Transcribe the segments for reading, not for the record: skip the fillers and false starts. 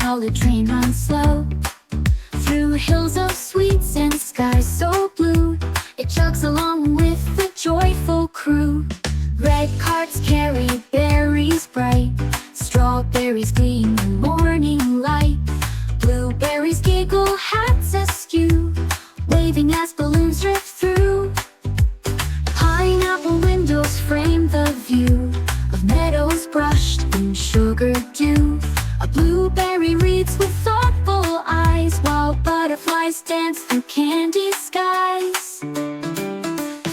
multicolored train runs slow through hills of sweets and skies so blue. It chugs along with the joyful crew. Red carts carry berries bright, strawberries gleam in morning light. Blueberries giggle hats askew, waving as balloons drift through. Pineapple windows frame the view of meadows brushed in sugar dew. A blueberry reads with thoughtful eyes, while butterflies dance through candy skies.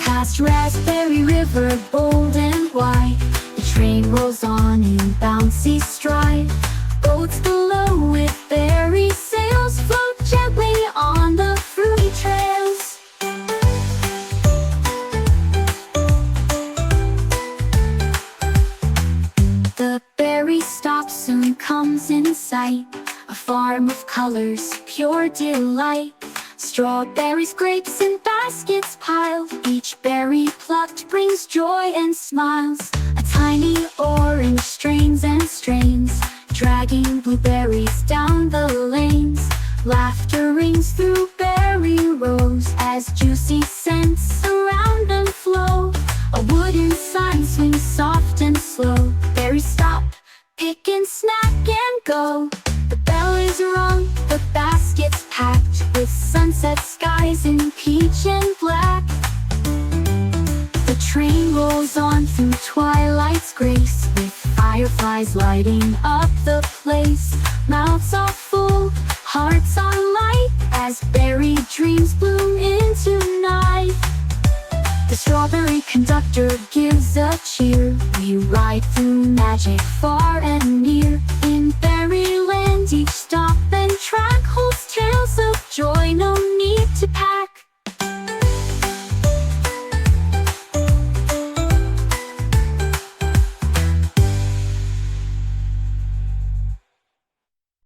Past Raspberry River, bold and wide, the train rolls on in bouncy stride. Boats below with berry sails float gently on the fruity trails. The berry stop soon comes in sight, a farm of colors, pure delight. Strawberries, grapes, and baskets piled, each berry plucked brings joy and smiles. A tiny orange strains and strains, dragging blueberries down the lanes. Laughter rings through berry rows as juicy scents surround and flow. A wooden sign swings soft and slow. Berries stop, pick and snack and go. The bell is rung, the basket's packed, with sunset skies in peach and black. The train rolls on through twilight's grace, with fireflies lighting up the place. Mouths are full, hearts are light, as berry dreams bloom into night. The strawberry conductor gives a cheer. We ride through magic far and near.